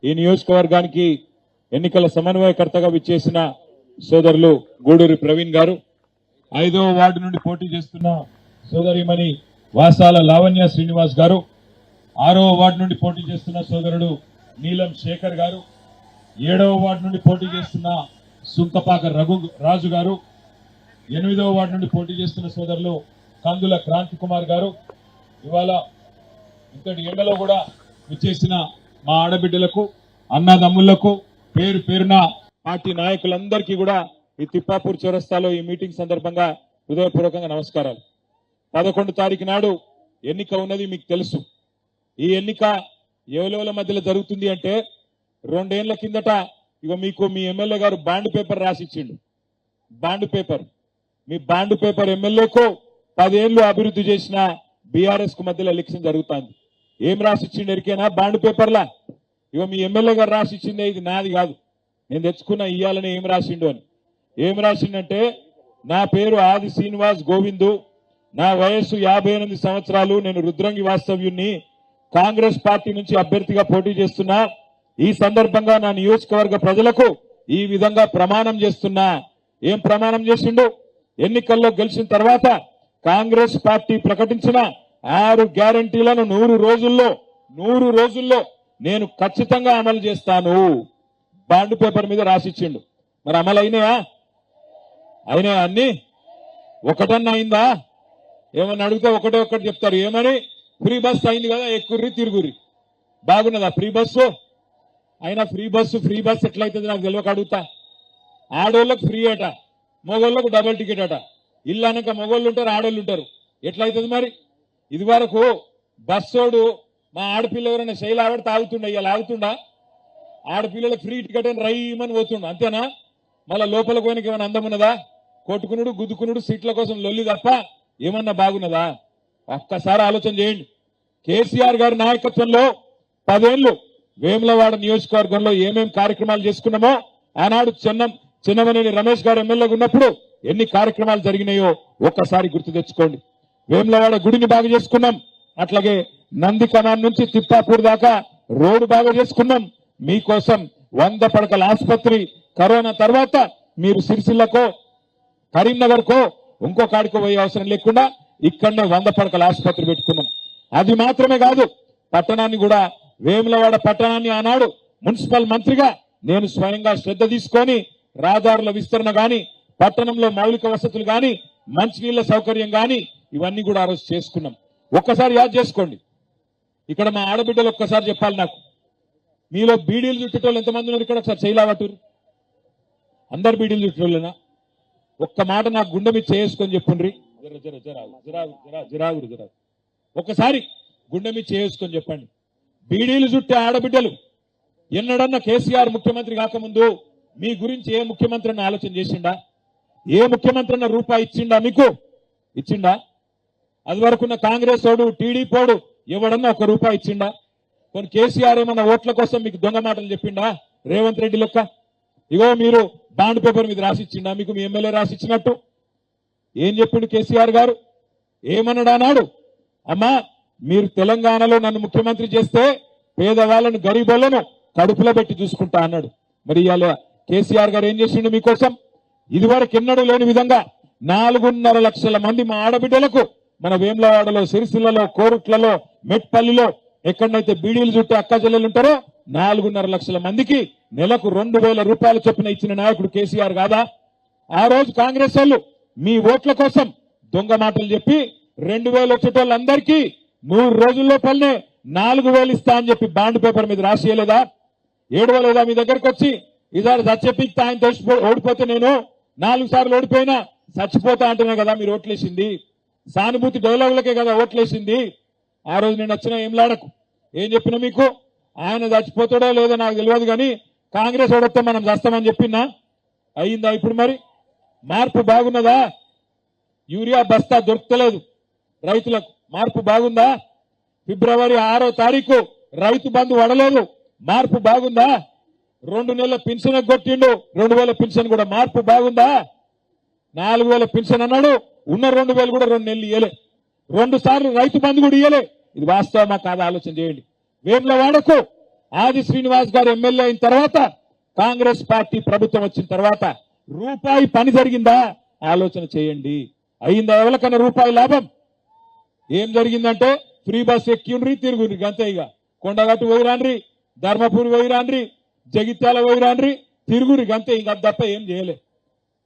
ఈ నియోజకవర్గానికి ఎన్నికల సమన్వయకర్తగా విచ్చేసిన సోదరులు గూడూరి ప్రవీణ్ గారు, 5వ వార్డు నుండి పోటీ చేస్తున్న సోదరిమణి వాసాల లావణ్య శ్రీనివాస్ గారు, 6వ వార్డు నుండి పోటీ చేస్తున్న సోదరుడు నీలం శేఖర్ గారు, 7వ వార్డు నుండి పోటీ చేస్తున్న సుంకపాక రాజు గారు, 8వ వార్డు నుండి పోటీ చేస్తున్న సోదరులు కందుల క్రాంతి కుమార్ గారు, ఇవాళ ఇంతటి ఎండలో కూడా విచ్చేసిన మా ఆడబిడ్డలకు, అన్నదమ్ములకు, పేరు పేరున పార్టీ నాయకులందరికీ కూడా ఈ తిప్పాపూర్ చౌరస్తాలో ఈ మీటింగ్ సందర్భంగా హృదయపూర్వకంగా నమస్కారాలు. 11 తారీఖు నాడు ఎన్నిక ఉన్నది మీకు తెలుసు. ఈ ఎన్నిక ఎవరెవల మధ్యలో జరుగుతుంది అంటే 2 ఏళ్ల కిందట ఇక మీకు మీ ఎమ్మెల్యే గారు బాండ్ పేపర్ రాసిచ్చిండు. బాండ్ పేపర్, మీ బాండ్ పేపర్ ఎమ్మెల్యేకు 10 ఏళ్లు అభివృద్ధి చేసిన బీఆర్ఎస్ కు మధ్యలో ఎలక్షన్ జరుగుతుంది. ఏం రాసిచ్చిండు ఎరికేనా? బాండ్ పేపర్లా ఇక మీ ఎమ్మెల్యే గారు రాసిచ్చిందే, ఇది నాది కాదు, నేను తెచ్చుకున్న ఇయ్యాలని. ఏం రాసిండు అని, ఏం రాసిండంటే, నా పేరు ఆది శ్రీనివాస్ గోవిందు, నా వయస్సు 58 సంవత్సరాలు, నేను రుద్రంగి వాస్తవ్యుణ్ణి, కాంగ్రెస్ పార్టీ నుంచి అభ్యర్థిగా పోటీ చేస్తున్నా. ఈ సందర్భంగా నా నియోజకవర్గ ప్రజలకు ఈ విధంగా ప్రమాణం చేస్తున్నా. ఏం ప్రమాణం చేసిండు? ఎన్నికల్లో గెలిచిన తర్వాత కాంగ్రెస్ పార్టీ ప్రకటించిన 6 గ్యారంటీలను 100 రోజుల్లో నేను ఖచ్చితంగా అమలు చేస్తాను. బాండ్ పేపర్ మీద రాసిచ్చిండు. మరి అమలు అయినాయా? అన్ని ఒకటన్నా అయిందా? ఏమన్నా అడిగితే ఒకటి చెప్తారు. ఏమని? ఫ్రీ బస్ అయింది కదా, ఎక్కుర్రి తిరుగుర్రి. బాగున్నదా ఫ్రీ బస్సు? అయినా ఫ్రీ బస్సు ఎట్లయితుంది నాకు తెలియక అడుగుతా. ఆడోళ్ళకు ఫ్రీ అట, మగోళ్ళకు డబుల్ టికెట్ అట. ఇల్లు అనక మగోళ్ళు ఉంటారు, ఆడోళ్ళు ఉంటారు. ఎట్లయితుంది మరి? ఇది వరకు బస్సోడు మా ఆడపిల్ల ఎవరైనా శైలి ఆవిడ తాగుతుండ, ఇలా ఆగుతుండా? ఆడపిల్లలకు ఫ్రీ టికెట్ అని రైమని పోతుండ, అంతేనా? మళ్ళా లోపల పోయినకి ఏమైనా అందం ఉన్నదా? కొట్టుకునుడు, గుద్దుకునుడు, సీట్ల కోసం లొల్లి తప్ప ఏమన్నా బాగున్నదా? ఒక్కసారి ఆలోచన చేయండి. కేసీఆర్ గారి నాయకత్వంలో 10 ఏళ్లు వేములవాడ నియోజకవర్గంలో ఏమేం కార్యక్రమాలు చేసుకున్నామో, ఆనాడు చిన్నమనేని రమేష్ గారు ఎమ్మెల్యేగా ఉన్నప్పుడు ఎన్ని కార్యక్రమాలు జరిగినాయో ఒక్కసారి గుర్తు తెచ్చుకోండి. వేములవాడ గుడిని బాగా చేసుకున్నాం, అట్లాగే నందికమాన్ నుంచి తిప్పాపూర్ దాకా రోడ్డు బాగా చేసుకున్నాం. మీకోసం 100 పడకల ఆసుపత్రి, కరోనా తర్వాత మీరు సిరిసిల్లకో కరీంనగర్కో ఇంకో కాడికో పోయే అవసరం లేకుండా ఇక్కడనే 100 పడకల ఆసుపత్రి పెట్టుకున్నాం. అది మాత్రమే కాదు, పట్టణాన్ని కూడా, వేములవాడ పట్టణాన్ని ఆనాడు మున్సిపల్ మంత్రిగా నేను స్వయంగా శ్రద్ధ తీసుకొని రహదారుల విస్తరణ గాని, పట్టణంలో మౌలిక వసతులు గాని, మంచినీళ్ల సౌకర్యం గాని ఇవన్నీ కూడా ఆ రోజు చేసుకున్నాం. ఒక్కసారి యాద్ చేసుకోండి. ఇక్కడ మా ఆడబిడ్డలు ఒక్కసారి చెప్పాలి నాకు, మీలో బీడీలు చుట్టేటోళ్ళు ఎంతమంది ఉన్నారు ఇక్కడ? ఒకసారి చేయలావటూరు. అందరు బీడీలు చుట్టేటోళ్ళేనా? ఒక్క మాట నాకు గుండె మీద చేసుకొని చెప్పుండ్రి. జరాగురు ఒక్కసారి గుండె మీద చేసుకొని చెప్పండి. బీడీలు చుట్టే ఆడబిడ్డలు ఎన్నడన్నా కేసీఆర్ ముఖ్యమంత్రి కాకముందు మీ గురించి ఏ ముఖ్యమంత్రి అన్న ఆలోచన చేసిండా? ఏ ముఖ్యమంత్రి అన్న రూపాయి ఇచ్చిండా? మీకు ఇచ్చిండా? అది వరకున్న కాంగ్రెస్ ఓడు, టీడీపీ ఎవడన్నా 1 రూపాయి ఇచ్చిండా? కొన్ని కేసీఆర్ ఏమన్నా ఓట్ల కోసం మీకు దొంగ మాటలు చెప్పిండా? రేవంత్ రెడ్డి లెక్క ఇగో మీరు బాండ్ పేపర్ మీద రాసిచ్చిండా? మీకు మీ ఎమ్మెల్యే రాసిచ్చినట్టు ఏం చెప్పిండు కేసీఆర్ గారు? ఏమన్నాడు అన్నాడు? అమ్మా, మీరు తెలంగాణలో నన్ను ముఖ్యమంత్రి చేస్తే పేదవాళ్ళను, గరీబులను కడుపులో పెట్టి చూసుకుంటా అన్నాడు. మరి ఇవాళ కేసీఆర్ గారు ఏం చేసిండు మీకోసం? ఇదివరకు ఎన్నడూ లేని విధంగా 4.5 లక్షల మంది మా ఆడబిడ్డలకు మన వేములవాడలో, సిరిసిల్లలో, కోరుట్లలో, మెట్పల్లిలో ఎక్కడైతే బీడీలు చుట్టే అక్క చెల్లెలు ఉంటారో 4.5 లక్షల మందికి నెలకు 2,000 రూపాయలు చొప్పున ఇచ్చిన నాయకుడు కేసీఆర్ కాదా? ఆ రోజు కాంగ్రెస్ వాళ్ళు మీ ఓట్ల కోసం దొంగ మాటలు చెప్పి 2,000 వచ్చేటోళ్ళందరికీ 3 రోజుల్లోపలనే 4,000 ఇస్తా అని చెప్పి బాండ్ పేపర్ మీద రాసియలేదా? 7,000 మీ దగ్గరకు వచ్చి ఇదారు చచ్చిపిక్తా ఆయన తెలిసి ఓడిపోతే నేను 4 సార్లు ఓడిపోయినా చచ్చిపోతా అంటేనే కదా మీరు ఓట్లేసింది. సానుభూతి డైలాగులకే కదా ఓట్లేసింది. ఆ రోజు నేను వచ్చిన ఏంలాడకు ఏం చెప్పినా మీకు? ఆయన చచ్చిపోతాడో లేదో నాకు తెలియదు, కానీ కాంగ్రెస్ ఓడొస్తే మనం చేస్తామని చెప్పినా అయిందా? ఇప్పుడు మరి మార్పు బాగున్నదా? యూరియా బస్తా దొరకలేదు రైతులకు, మార్పు బాగుందా? ఫిబ్రవరి 6వ తారీఖు రైతు బంధు వడలేదు, మార్పు బాగుందా? 2 నెలల పెన్షన్ కొట్టిండు, 2,000 పెన్షన్ కూడా, మార్పు బాగుందా? 4,000 పెన్షన్ అన్నాడు, ఉన్న 2,000 కూడా 2 నెలలు ఇయ్యలే. 2 సార్లు రైతు బంధు కూడా ఇయ్యలే. ఇది వాస్తవమా కాదా ఆలోచన చేయండి. వేములవాడకు ఆది శ్రీనివాస్ గారు ఎమ్మెల్యే అయిన తర్వాత కాంగ్రెస్ పార్టీ ప్రభుత్వం వచ్చిన తర్వాత రూపాయి పని జరిగిందా ఆలోచన చేయండి. అయిందా ఎవరికన్నా రూపాయి లాభం? ఏం జరిగిందంటే ఫ్రీ బస్ ఎక్కిండ్రి తిరుగుండ్రి గంతే. ఇక కొండగట్టు పోయిరాండ్రి, ధర్మపురి పోయిరాండ్రి, జగిత్యాల పోయిరాండ్రి, తిరుగురి గంతే. ఇంకా తప్ప ఏం చేయలే.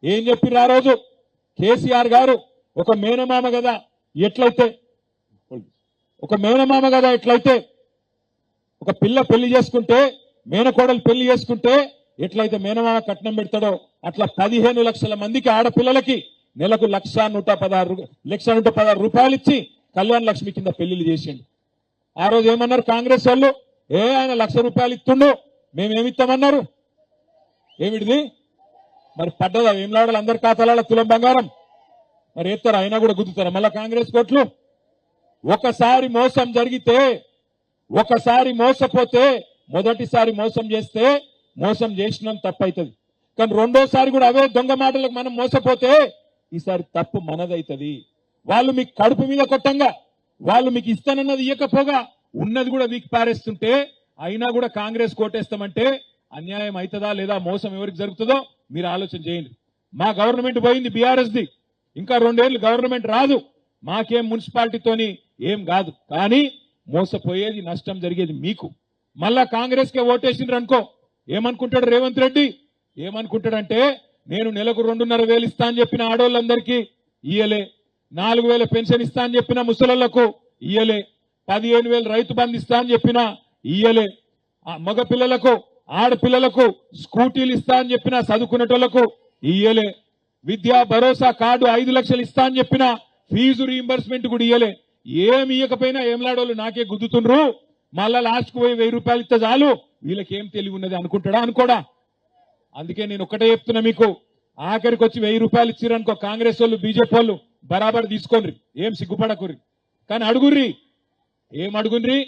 ఏం చెప్పిర్రు ఆ రోజు కేసీఆర్ గారు? ఒక మేనమామ కదా ఎట్లయితే ఒక పిల్ల పెళ్లి చేసుకుంటే, మేనకోడలు పెళ్లి చేసుకుంటే ఎట్లయితే మేనమామ కట్నం పెడతాడో అట్లా 15 లక్షల మందికి ఆడపిల్లలకి నెలకు 1,116 రూపాయలు ఇచ్చి కళ్యాణ లక్ష్మి కింద పెళ్లిళ్ళు చేసిండు. ఆ రోజు ఏమన్నారు కాంగ్రెస్ వాళ్ళు? ఆయన 1,00,000 రూపాయలు ఇస్తుండు, మేమేమిస్తామన్నారు. ఏమిటిది మరి? పడ్డదా వేములాడలు అందరి ఖాతాల తులం బంగారం? మరి ఎత్తారా? అయినా కూడా గుద్దుతారా మళ్ళా కాంగ్రెస్ కోట్లు? ఒకసారి మోసం జరిగితే, ఒకసారి మోసపోతే, మొదటిసారి మోసం చేస్తే మోసం చేసినాం తప్పైతుంది. కానీ రెండోసారి కూడా అవే దొంగ మాటలకు మనం మోసపోతే ఈసారి తప్పు మనదైతుంది. వాళ్ళు మీకు కడుపు మీద కొట్టంగా, వాళ్ళు మీకు ఇస్తానన్నది ఇయ్యకపోగా ఉన్నది కూడా మీకు పారేస్తుంటే అయినా కూడా కాంగ్రెస్ కోటేస్తామంటే అన్యాయం అవుతుందా లేదా, మోసం ఎవరికి జరుగుతుందో మీరు ఆలోచన చేయండి. మా గవర్నమెంట్ పోయింది బీఆర్ఎస్ది, ఇంకా 2 ఏళ్ళు గవర్నమెంట్ రాదు. మాకేం మున్సిపాలిటీతోని ఏం కాదు, కానీ మోసపోయేది నష్టం జరిగేది మీకు. మళ్ళా కాంగ్రెస్ కే ఓటేసిండ్రు అనుకో, ఏమనుకుంటాడు రేవంత్ రెడ్డి? ఏమనుకుంటాడంటే నేను నెలకు 2,500 ఇస్తా అని చెప్పిన ఆడోళ్ళందరికీ ఇయ్యలే, 4,000 పెన్షన్ ఇస్తా అని చెప్పిన ముసలోళ్లకు ఇయ్యలే, 15,000 రైతు బంధు ఇస్తా అని చెప్పిన ఇయ్యలే, మగ పిల్లలకు ఆడపిల్లలకు స్కూటీలు ఇస్తా అని చెప్పిన చదువుకునేటోళ్లకు ఇయ్యలే, విద్యా భరోసా కార్డు 5 లక్షలు ఇస్తా అని చెప్పిన ఫీజు రీయింబర్స్మెంట్ కూడా ఇయ్యలే. ఏమి ఇయ్యకపోయినా ఏంలాడోళ్ళు నాకే గుద్దుతుండ్రు, మళ్ళా లాస్ట్ కు పోయి 1,000 రూపాయలు ఇస్తే చాలు, వీళ్ళకేం తెలివి ఉన్నది అనుకుంటాడా? అనుకోడా? అందుకే నేను ఒకటే చెప్తున్నా మీకు, ఆఖరికి వచ్చి 1,000 రూపాయలు ఇచ్చిరనుకో కాంగ్రెస్ వాళ్ళు బీజేపీ వాళ్ళు బరాబర్ తీసుకోండి, ఏం సిగ్గుపడకుర్రి. కానీ అడుగుర్రి, ఏం అడుగుండ్రి?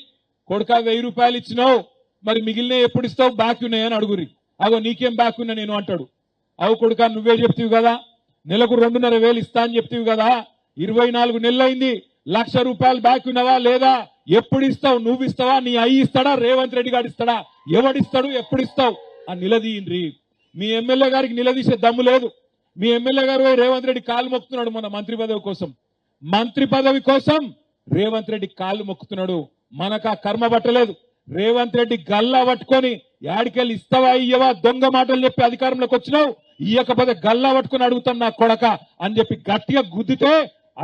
కొడుకా 1,000 రూపాయలు ఇచ్చినావు, మరి మిగిలిన ఎప్పుడు ఇస్తావు, బాకీ ఉన్నాయని అడుగుర్రి. అగో నీకేం బాకీ ఉన్నా నేను అంటాడు. అవు కొడుకా నువ్వే చెప్తావు కదా, నెలకు 2,500 ఇస్తా అని చెప్తావు కదా, 24 నెలలైంది, 1,00,000 రూపాయలు బాకీ ఉన్నావా లేదా? ఎప్పుడు ఇస్తావు? నువ్వు ఇస్తావా? నీ అయ్యి ఇస్తాడా? రేవంత్ రెడ్డి గారు ఇస్తాడా? ఎవడిస్తాడు? ఎప్పుడు ఇస్తావు అని నిలదీయండ్రి. మీ ఎమ్మెల్యే గారికి నిలదీసే దమ్ము లేదు. మీ ఎమ్మెల్యే గారు రేవంత్ రెడ్డి కాలు మొక్కుతున్నాడు మొన్న మంత్రి పదవి కోసం. మంత్రి పదవి కోసం రేవంత్ రెడ్డి కాళ్ళు మొక్కుతున్నాడు. మనకు ఆ కర్మ పట్టలేదు. రేవంత్ రెడ్డి గల్లా పట్టుకొని యాడికెళ్ళి ఇస్తావా ఇయ్యవా దొంగ మాటలు చెప్పి అధికారంలోకి వచ్చినావు, ఇయ్యకపోతే గల్లా పట్టుకొని అడుగుతాం నా కొడక అని చెప్పి గట్టిగా గుద్దితే,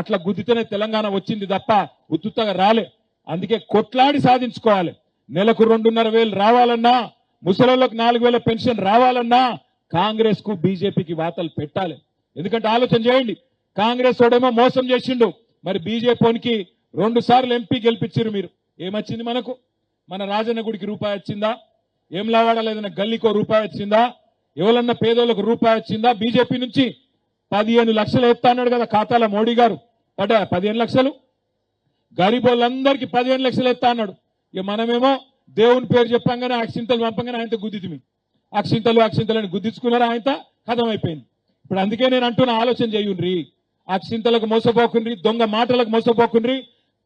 అట్లా గుద్దితేనే తెలంగాణ వచ్చింది తప్ప ఉత్తుత్తగా రాలే. అందుకే కొట్లాడి సాధించుకోవాలి. నెలకు 2,500 రావాలన్నా, ముసలోళ్ళకు 4,000 పెన్షన్ రావాలన్నా కాంగ్రెస్ కు బీజేపీకి వాతలు పెట్టాలి. ఎందుకంటే ఆలోచన చేయండి, కాంగ్రెస్ వాడేమో మోసం చేసిండు, మరి బీజేపీకి 2 సార్లు ఎంపీ గెలిపించారు మీరు. ఏమొచ్చింది మనకు? మన రాజన్న గుడికి రూపాయి వచ్చిందా? ఏం లావాడాలి? ఏదైనా గల్లీకో రూపాయి వచ్చిందా? ఎవరన్నా పేదోళ్ళకు రూపాయి వచ్చిందా? బీజేపీ నుంచి 15 లక్షలు ఎత్తా అన్నాడు కదా ఖాతాలో మోడీ గారు, పడ్డా 15 లక్షలు? గరీబోళ్ళందరికీ 15 లక్షలు ఎత్తా అన్నాడు. ఇక మనమేమో దేవుని పేరు చెప్పంగానే అక్షింతలు పంపంగానే ఆయనతో గుద్దితిమి, అక్షింతలు అని గుద్దించుకున్నారా? ఆయనతో కథం అయిపోయింది. ఇప్పుడు అందుకే నేను అంటున్న ఆలోచన చేయుండ్రి, అక్షింతలకు మోసపోకుండ్రి, దొంగ మాటలకు మోసపోకుండ్రి.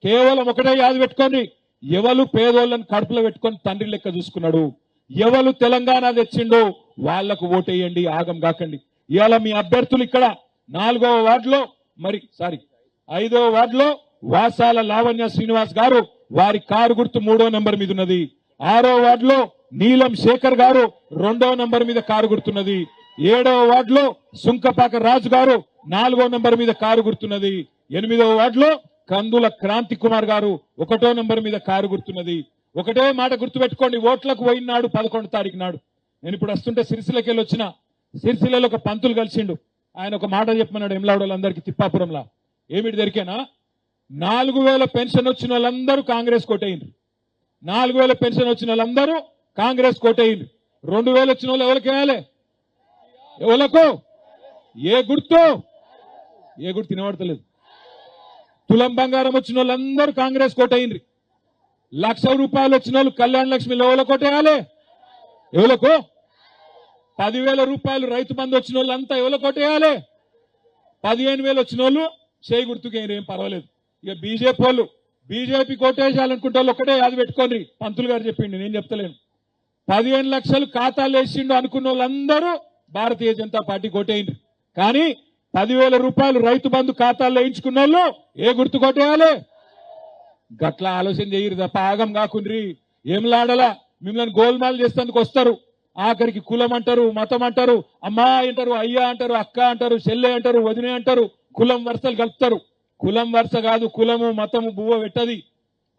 కేవలం ఒకటే యాది పెట్టుకోండి, ఎవరు పేదోళ్ళని కడుపులో పెట్టుకొని తండ్రి లెక్క చూసుకున్నాడు, ఎవరు తెలంగాణ తెచ్చిండో వాళ్లకు ఓటేయండి, ఆగం కాకండి. ఇవాళ మీ అభ్యర్థులు ఇక్కడ 4వ వార్డులో, 5వ వార్డులో వాసాల లావణ్య శ్రీనివాస్ గారు, వారి కారు గుర్తు 3వ నంబర్ మీద ఉన్నది. 6వ వార్డులో నీలం శేఖర్ గారు 2వ నంబర్ మీద కారు గుర్తున్నది. 7వ వార్డులో సుంకపాక రాజు గారు 4వ నంబర్ మీద కారు గుర్తున్నది. 8వ వార్డులో కందుల క్రాంతి కుమార్ గారు 1వ నంబర్ మీద కారు గుర్తున్నది. ఒకటే మాట గుర్తుపెట్టుకోండి, ఓట్లకు పోయినాడు 11వ తారీఖు నాడు. నేను ఇప్పుడు వస్తుంటే సిరిసిల్లకి వెళ్ళి వచ్చిన, సిరిసిల్లలో ఒక పంతులు కలిసిండు. ఆయన ఒక మాట చెప్పమన్నాడు ఎమ్లాడోళ్ళందరికీ తిప్పాపురంలా. ఏమిటి దొరికేనా? 4,000 పెన్షన్ వచ్చిన వాళ్ళందరూ కాంగ్రెస్ కోటేయండి. 4,000 పెన్షన్ వచ్చిన వాళ్ళందరూ కాంగ్రెస్ కోటేయండి. 2,000 వచ్చిన వాళ్ళు ఎవరికి వేయాలి? ఎవలకు? ఏ గుర్తు తినబడతలేదు. తులం బంగారం వచ్చిన వాళ్ళందరూ కాంగ్రెస్ కోటేయండి. 1,00,000 రూపాయలు వచ్చిన వాళ్ళు కళ్యాణ లక్ష్మిలో ఎవరు కోటేయాలి? ఎవలకు? 10,000 రూపాయలు రైతు బంధు వచ్చిన వాళ్ళంతా ఎవరు కోటేయాలి? 15,000 వచ్చిన వాళ్ళు చేయి గుర్తుకే, ఏం పర్వాలేదు. ఇక బీజేపీ వాళ్ళు, బీజేపీ కోటేయాలనుకుంటే వాళ్ళు ఒకటే యాది పెట్టుకోండి. పంతులు గారు చెప్పిండి, నేను చెప్తలేను. 15 లక్షలు ఖాతాలు వేసిండు అనుకున్న వాళ్ళందరూ భారతీయ జనతా పార్టీ కొట్టేయండి. కానీ 10,000 రూపాయలు రైతు బంధు ఖాతాల్లో వేయించుకున్న వాళ్ళు ఏ గుర్తు కొట్టేయాలి? గట్లా ఆలోచన చేయరు తప్ప ఆగం కాకుండ్రి. ఏం లాడలా మిమ్మల్ని గోల్మాల్ చేసేందుకు వస్తారు. ఆఖరికి కులం అంటారు, మతం అంటారు, అమ్మా అంటారు, అయ్యా అంటారు, అక్క అంటారు, చెల్లె అంటారు, వదినే అంటారు, కులం వరుసలు కలుపుతారు. కులం వరుస కాదు, కులము మతము బువ్వ పెట్టది.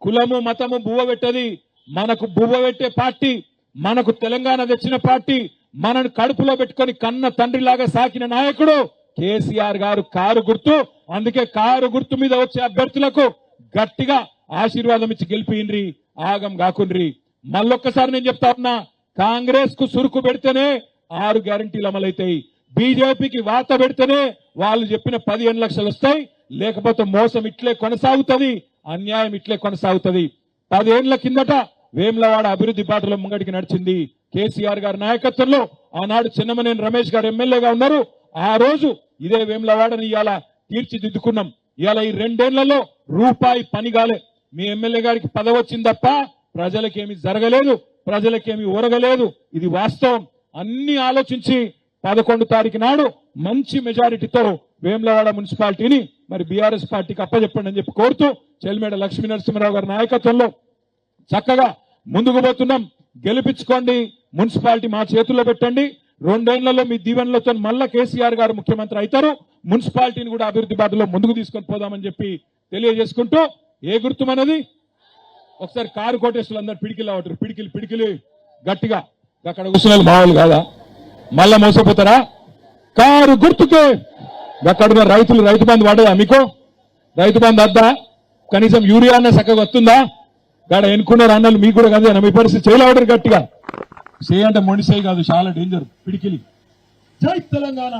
కులము మతము బువ్వ పెట్టది. మనకు బువ్వ పెట్టే పార్టీ, మనకు తెలంగాణ తెచ్చిన పార్టీ, మనను కడుపులో పెట్టుకొని కన్న తండ్రిలాగా సాకిన నాయకుడు కేసీఆర్ గారు. కారు గుర్తు. అందుకే కారు గుర్తు మీద వచ్చే అభ్యర్థులకు గట్టిగా ఆశీర్వాదం ఇచ్చి గెలిపియండ్రి, ఆగం కాకుండ్రి. మళ్ళొక్కసారి నేను చెప్తా ఉన్నా, కాంగ్రెస్ కు సురుకు పెడితేనే 6 గ్యారంటీలు అమలైతాయి. బీజేపీకి వాత పెడితేనే వాళ్ళు చెప్పిన 15 లక్షలు వస్తాయి. లేకపోతే మోసం ఇట్లే కొనసాగుతుంది, అన్యాయం ఇట్లే కొనసాగుతుంది. 10 ఏళ్ల కిందట వేములవాడ అభివృద్ధి బాటలో ముంగడికి నడిచింది కేసీఆర్ గారి నాయకత్వంలో. ఆనాడు చిన్నమనేని రమేష్ గారు ఎమ్మెల్యేగా ఉన్నారు. ఆ రోజు ఇదే వేములవాడని ఇవాళ తీర్చిదిద్దుకున్నాం. ఇవాళ ఈ 2 ఏళ్లలో రూపాయి పని కాలే. మీ ఎమ్మెల్యే గారికి పదవి వచ్చింది తప్ప ప్రజలకేమి జరగలేదు, ప్రజలకేమి ఊరగలేదు. ఇది వాస్తవం. అన్ని ఆలోచించి 11 తారీఖు నాడు మంచి మెజారిటీతో వేములవాడ మున్సిపాలిటీని మరి బీఆర్ఎస్ పార్టీకి అప్పచెప్పండి అని చెప్పి కోరుతూ చెల్లిమేడ లక్ష్మీ నరసింహరావు గారి నాయకత్వంలో చక్కగా ముందుకు పోతున్నాం. గెలిపించుకోండి, మున్సిపాలిటీ మా చేతుల్లో పెట్టండి. 2 ఏళ్లలో మీ దీవెనలతో మళ్ళా కేసీఆర్ గారు ముఖ్యమంత్రి అవుతారు. మున్సిపాలిటీని కూడా అభివృద్ధి బాటలో ముందుకు తీసుకొని పోదామని చెప్పి తెలియజేసుకుంటూ, ఏ గుర్తు మనది? ఒకసారి కారు కోటేశ్వరులు అందరు పిడికిలు అవటరు, పిడికిలి గట్టిగా. అక్కడ కూర్చున్న మామూలు కాదా? మళ్ళా మోసపోతారా? కారు గుర్తుకే. అక్కడ రైతులు రైతు బంధు పడదా మీకు? రైతు బంధు వద్దా? కనీసం యూరియా అన్న చక్కగా వస్తుందా? గాడ ఎన్నుకున్నారు అన్నలు మీకు కూడా కదా. మీ పరిస్థితి చేయలేవడరు గట్టిగా. చేయంటే మొండి చేయి కాదు, చాలా డేంజర్. పిడికిలి. జై తెలంగాణ.